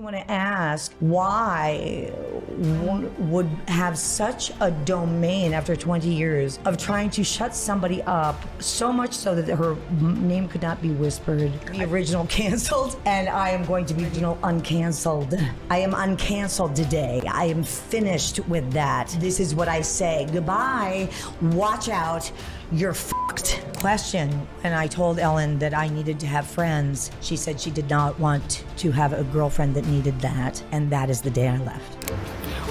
want to ask why would have such a domain after 20 years of trying to shut somebody up, so much so that her name could not be whispered. The original canceled, and I am going to be uncanceled. I am uncanceled today. I am finished with that. This is what I say. Goodbye. Watch out. You're fucked. Question. When I told Ellen that I needed to have friends, she said she did not want to have a girlfriend that needed that, and that is the day I left.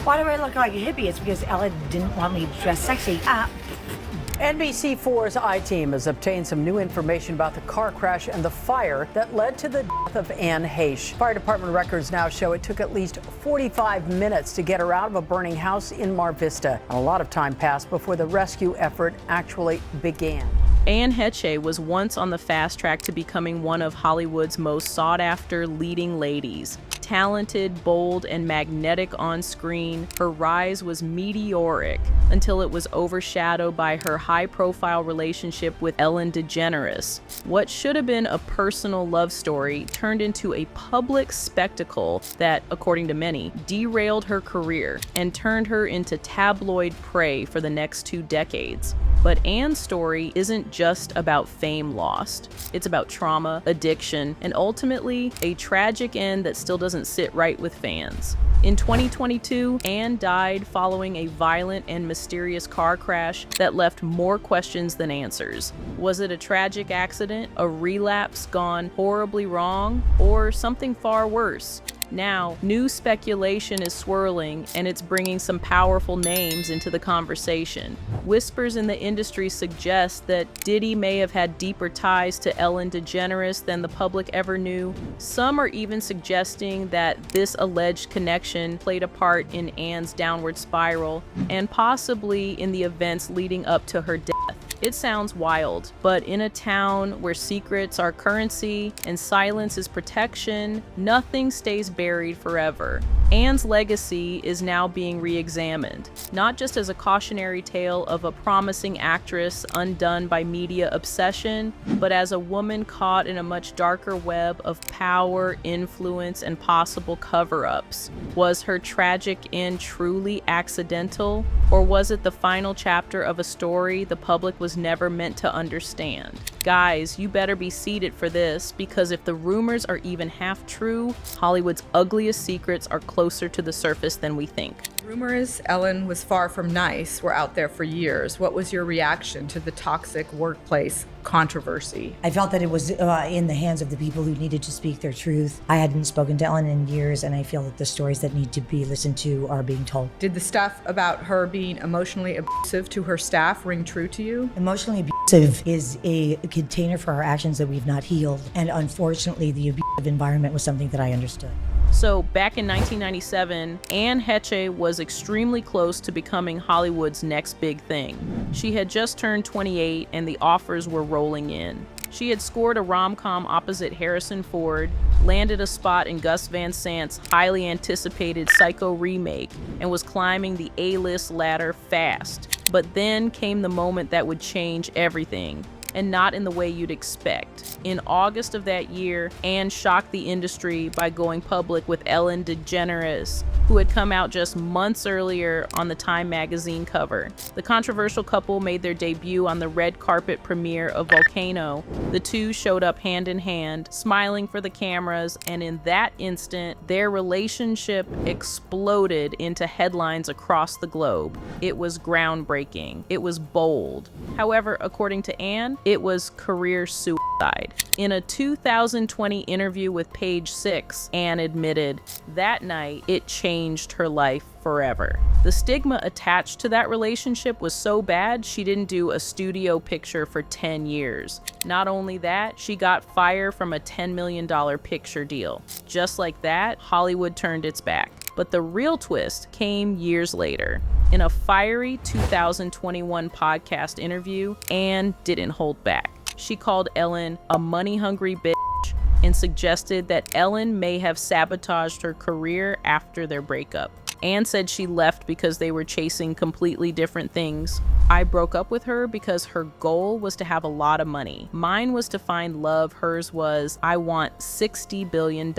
Why do I look like a hippie? It's because Ellen didn't want me to dress sexy. NBC4's I-Team has obtained some new information about the car crash and the fire that led to the death of Anne Heche. Fire department records now show it took at least 45 minutes to get her out of a burning house in Mar Vista. And a lot of time passed before the rescue effort actually began. Anne Heche was once on the fast track to becoming one of Hollywood's most sought-after leading ladies. Talented, bold, and magnetic on screen, her rise was meteoric until it was overshadowed by her high-profile relationship with Ellen DeGeneres. What should have been a personal love story turned into a public spectacle that, according to many, derailed her career and turned her into tabloid prey for the next 2 decades. But Anne's story isn't just about fame lost. It's about trauma, addiction, and ultimately a tragic end that still doesn't sit right with fans. In 2022, Anne died following a violent and mysterious car crash that left more questions than answers. Was it a tragic accident, a relapse gone horribly wrong, or something far worse? Now, new speculation is swirling, and it's bringing some powerful names into the conversation. Whispers in the industry suggest that Diddy may have had deeper ties to Ellen DeGeneres than the public ever knew. Some are even suggesting that this alleged connection played a part in Anne's downward spiral, and possibly in the events leading up to her death. It sounds wild, but in a town where secrets are currency and silence is protection, nothing stays buried forever. Anne's legacy is now being re-examined, not just as a cautionary tale of a promising actress undone by media obsession, but as a woman caught in a much darker web of power, influence, and possible cover-ups. Was her tragic end truly accidental, or was it the final chapter of a story the public was never meant to understand? Guys, you better be seated for this, because if the rumors are even half true, Hollywood's ugliest secrets are closer to the surface than we think. Rumors Ellen was far from nice were out there for years. What was your reaction to the toxic workplace controversy? I felt that it was in the hands of the people who needed to speak their truth. I hadn't spoken to Ellen in years, and I feel that the stories that need to be listened to are being told. Did the stuff about her being emotionally abusive to her staff ring true to you? Emotionally abusive is a container for our actions that we've not healed, and unfortunately the abusive environment was something that I understood. So back in 1997, Anne Heche was extremely close to becoming Hollywood's next big thing. She had just turned 28 and the offers were rolling in. She had scored a rom-com opposite Harrison Ford, landed a spot in Gus Van Sant's highly anticipated Psycho remake, and was climbing the A-list ladder fast. But then came the moment that would change everything, and not in the way you'd expect. In August of that year, Anne shocked the industry by going public with Ellen DeGeneres, who had come out just months earlier on the Time magazine cover. The controversial couple made their debut on the red carpet premiere of Volcano. The two showed up hand in hand, smiling for the cameras, and in that instant, their relationship exploded into headlines across the globe. It was groundbreaking. It was bold. However, according to Anne, it was career suicide. In a 2020 interview with Page Six, Anne admitted, that night, it changed her life forever. The stigma attached to that relationship was so bad, she didn't do a studio picture for 10 years. Not only that, she got fired from a $10 million picture deal. Just like that, Hollywood turned its back. But the real twist came years later. In a fiery 2021 podcast interview, Anne didn't hold back. She called Ellen a money-hungry bitch and suggested that Ellen may have sabotaged her career after their breakup. Anne said she left because they were chasing completely different things. I broke up with her because her goal was to have a lot of money. Mine was to find love. Hers was, I want $60 billion.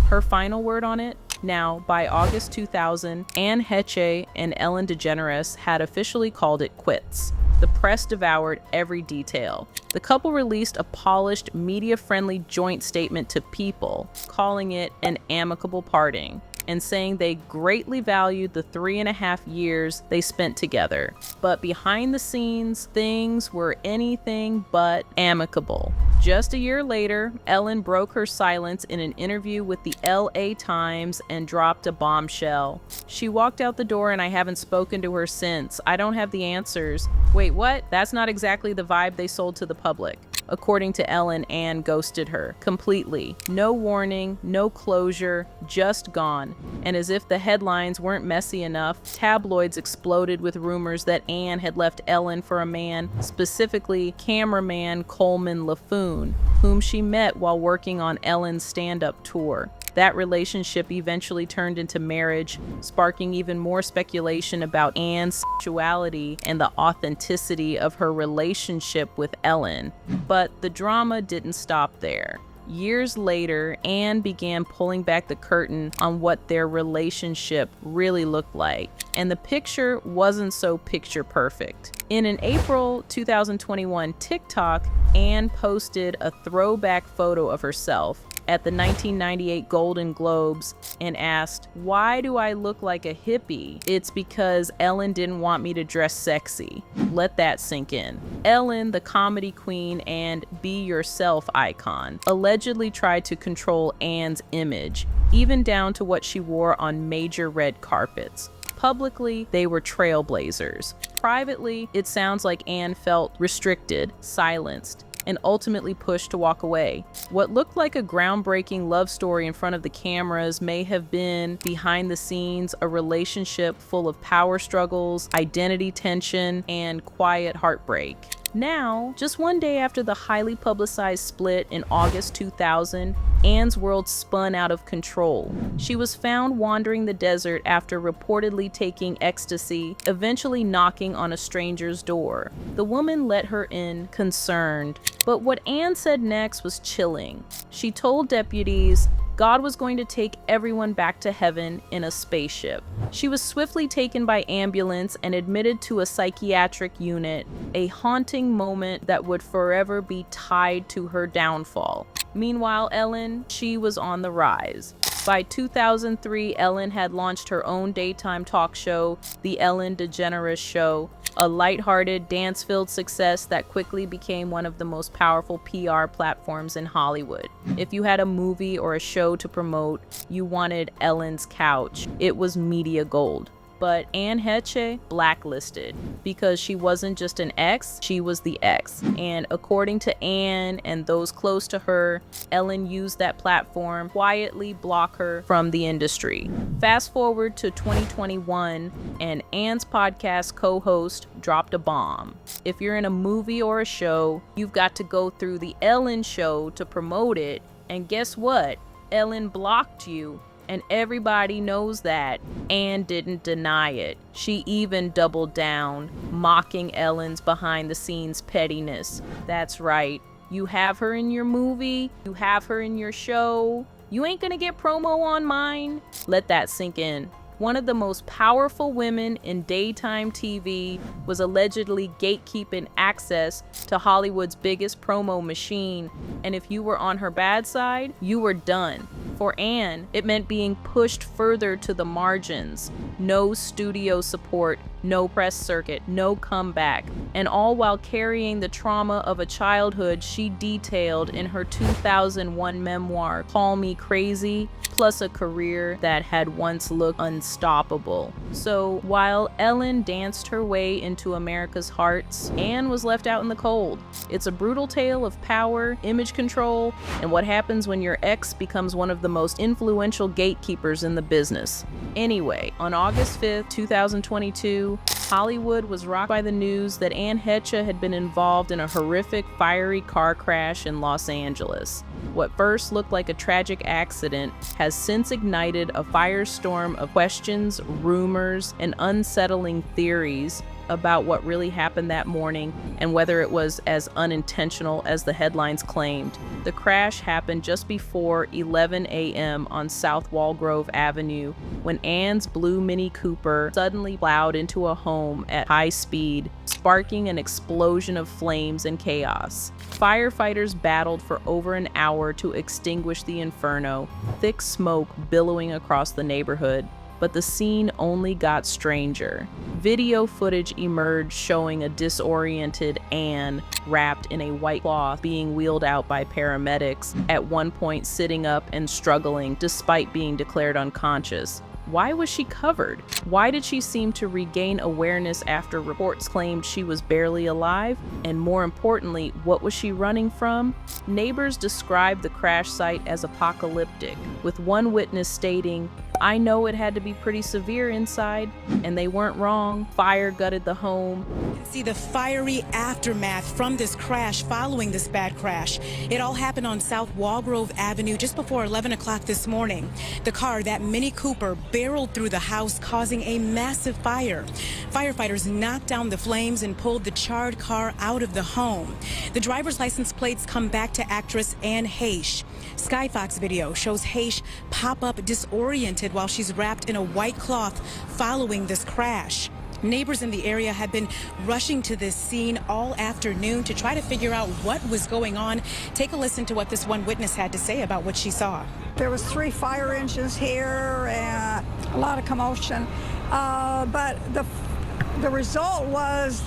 Her final word on it? Now, by August 2000, Anne Heche and Ellen DeGeneres had officially called it quits. The press devoured every detail. The couple released a polished, media-friendly joint statement to People, calling it an amicable parting, and saying they greatly valued the 3.5 years they spent together. But behind the scenes, things were anything but amicable. Just a year later, Ellen broke her silence in an interview with the LA Times and dropped a bombshell. She walked out the door and I haven't spoken to her since. I don't have the answers. Wait, what? That's not exactly the vibe they sold to the public. According to Ellen, Anne ghosted her completely. No warning, no closure, just gone. And as if the headlines weren't messy enough, tabloids exploded with rumors that Anne had left Ellen for a man, specifically cameraman Coleman LaFoon, whom she met while working on Ellen's stand-up tour. That relationship eventually turned into marriage, sparking even more speculation about Anne's sexuality and the authenticity of her relationship with Ellen. But the drama didn't stop there. Years later, Anne began pulling back the curtain on what their relationship really looked like, and the picture wasn't so picture perfect. In an April 2021 TikTok, Anne posted a throwback photo of herself at the 1998 Golden Globes and asked, "Why do I look like a hippie? It's because Ellen didn't want me to dress sexy." Let that sink in. Ellen, the comedy queen and be yourself icon, allegedly tried to control Anne's image, even down to what she wore on major red carpets. Publicly, they were trailblazers. Privately, it sounds like Anne felt restricted, silenced, and ultimately pushed to walk away. What looked like a groundbreaking love story in front of the cameras may have been, behind the scenes, a relationship full of power struggles, identity tension, and quiet heartbreak. Now, just one day after the highly publicized split in August 2000, Anne's world spun out of control. She was found wandering the desert after reportedly taking ecstasy, eventually knocking on a stranger's door. The woman let her in, concerned. But what Anne said next was chilling. She told deputies God was going to take everyone back to heaven in a spaceship. She was swiftly taken by ambulance and admitted to a psychiatric unit, a haunting moment that would forever be tied to her downfall. Meanwhile, Ellen, she was on the rise. By 2003, Ellen had launched her own daytime talk show, The Ellen DeGeneres Show, a lighthearted, dance-filled success that quickly became one of the most powerful PR platforms in Hollywood. If you had a movie or a show to promote, you wanted Ellen's couch. It was media gold. But Anne Heche blacklisted because she wasn't just an ex, she was the ex. And according to Anne and those close to her, Ellen used that platform to quietly block her from the industry. Fast forward to 2021, and Anne's podcast co-host dropped a bomb. If you're in a movie or a show, you've got to go through the Ellen Show to promote it. And guess what? Ellen blocked you. And everybody knows that. Anne didn't deny it. She even doubled down, mocking Ellen's behind-the-scenes pettiness. That's right. You have her in your movie, you have her in your show. You ain't gonna get promo on mine. Let that sink in. One of the most powerful women in daytime TV was allegedly gatekeeping access to Hollywood's biggest promo machine. And if you were on her bad side, you were done. For Anne, it meant being pushed further to the margins. No studio support, no press circuit, no comeback. And all while carrying the trauma of a childhood she detailed in her 2001 memoir, Call Me Crazy, plus a career that had once looked unstoppable. So while Ellen danced her way into America's hearts, Anne was left out in the cold. It's a brutal tale of power, image control, and what happens when your ex becomes one of the most influential gatekeepers in the business. Anyway, on August 5th, 2022, Avenue, Hollywood was rocked by the news that Anne Heche had been involved in a horrific fiery car crash in Los Angeles. What first looked like a tragic accident has since ignited a firestorm of questions, rumors, and unsettling theories about what really happened that morning and whether it was as unintentional as the headlines claimed. The crash happened just before 11 a.m. on South Walgrove Avenue when Anne's blue Mini Cooper suddenly plowed into a home at high speed, sparking an explosion of flames and chaos. Firefighters battled for over an hour to extinguish the inferno, thick smoke billowing across the neighborhood. But the scene only got stranger. Video footage emerged showing a disoriented Anne wrapped in a white cloth being wheeled out by paramedics, at one point sitting up and struggling despite being declared unconscious. Why was she covered? Why did she seem to regain awareness after reports claimed she was barely alive? And more importantly, what was she running from? Neighbors described the crash site as apocalyptic, with one witness stating, "I know it had to be pretty severe inside," and they weren't wrong. Fire gutted the home. See the fiery aftermath from this crash following this bad crash. It all happened on South Walgrove Avenue just before 11 o'clock this morning. The car, that Mini Cooper, barreled through the house, causing a massive fire. Firefighters knocked down the flames and pulled the charred car out of the home. The driver's license plates come back to actress Anne Heche. Skyfox video shows Heche pop up disoriented while she's wrapped in a white cloth following this crash. Neighbors in the area have been rushing to this scene all afternoon to try to figure out what was going on. Take a listen to what this one witness had to say about what she saw. There was 3 fire engines here and a lot of commotion, but the result was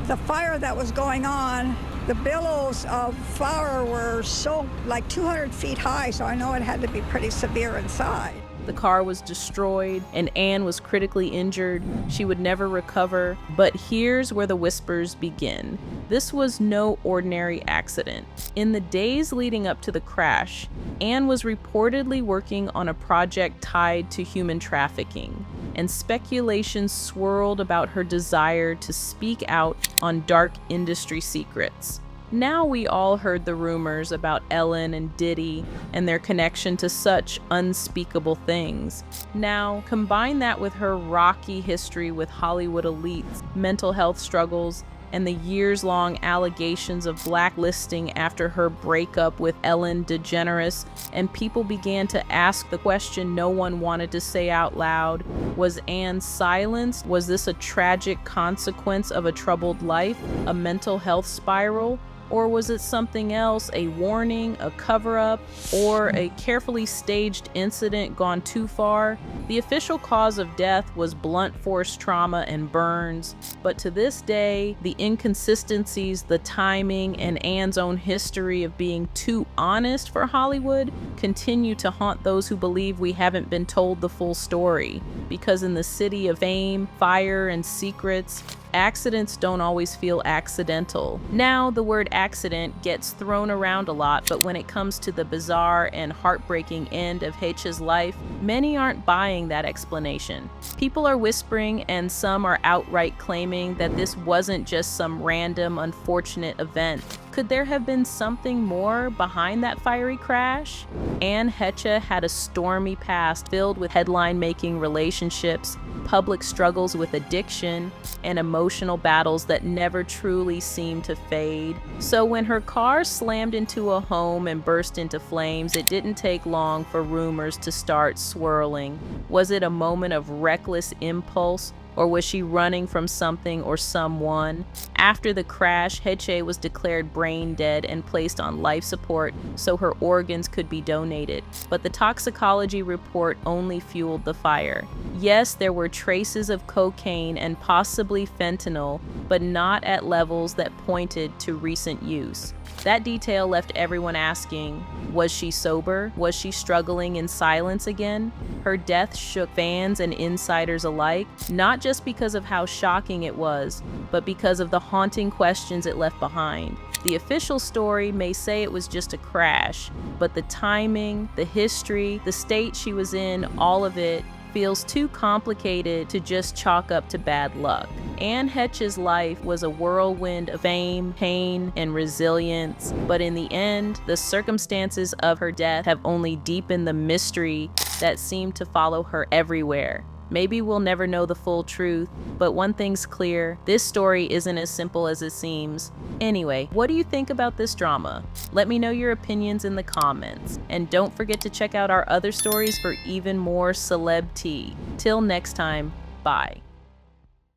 the fire that was going on. The billows of fire were so like 200 feet high, so I know it had to be pretty severe inside. The car was destroyed and Anne was critically injured. She would never recover. But here's where the whispers begin. This was no ordinary accident. In the days leading up to the crash, Anne was reportedly working on a project tied to human trafficking, and speculation swirled about her desire to speak out on dark industry secrets. Now we all heard the rumors about Ellen and Diddy and their connection to such unspeakable things. Now, combine that with her rocky history with Hollywood elites, mental health struggles, and the years-long allegations of blacklisting after her breakup with Ellen DeGeneres, and people began to ask the question no one wanted to say out loud. Was Anne silenced? Was this a tragic consequence of a troubled life, a mental health spiral? Or was it something else, a warning, a cover-up, or a carefully staged incident gone too far? The official cause of death was blunt force trauma and burns, but to this day, the inconsistencies, the timing, and Anne's own history of being too honest for Hollywood continue to haunt those who believe we haven't been told the full story. Because in the city of fame, fire, and secrets, accidents don't always feel accidental. Now, the word accident gets thrown around a lot, but when it comes to the bizarre and heartbreaking end of Heche's life, many aren't buying that explanation. People are whispering, and some are outright claiming that this wasn't just some random, unfortunate event. Could there have been something more behind that fiery crash? Anne Heche had a stormy past filled with headline-making relationships, public struggles with addiction, and emotional battles that never truly seemed to fade. So when her car slammed into a home and burst into flames, it didn't take long for rumors to start swirling. Was it a moment of reckless impulse? Or was she running from something or someone? After the crash, Heche was declared brain dead and placed on life support so her organs could be donated. But the toxicology report only fueled the fire. Yes, there were traces of cocaine and possibly fentanyl, but not at levels that pointed to recent use. That detail left everyone asking, was she sober? Was she struggling in silence again? Her death shook fans and insiders alike, not just because of how shocking it was, but because of the haunting questions it left behind. The official story may say it was just a crash, but the timing, the history, the state she was in, all of it feels too complicated to just chalk up to bad luck. Anne Heche's life was a whirlwind of fame, pain, and resilience, but in the end, the circumstances of her death have only deepened the mystery that seemed to follow her everywhere. Maybe we'll never know the full truth, but one thing's clear, this story isn't as simple as it seems. Anyway, what do you think about this drama? Let me know your opinions in the comments. And don't forget to check out our other stories for even more celeb tea. Till next time, bye.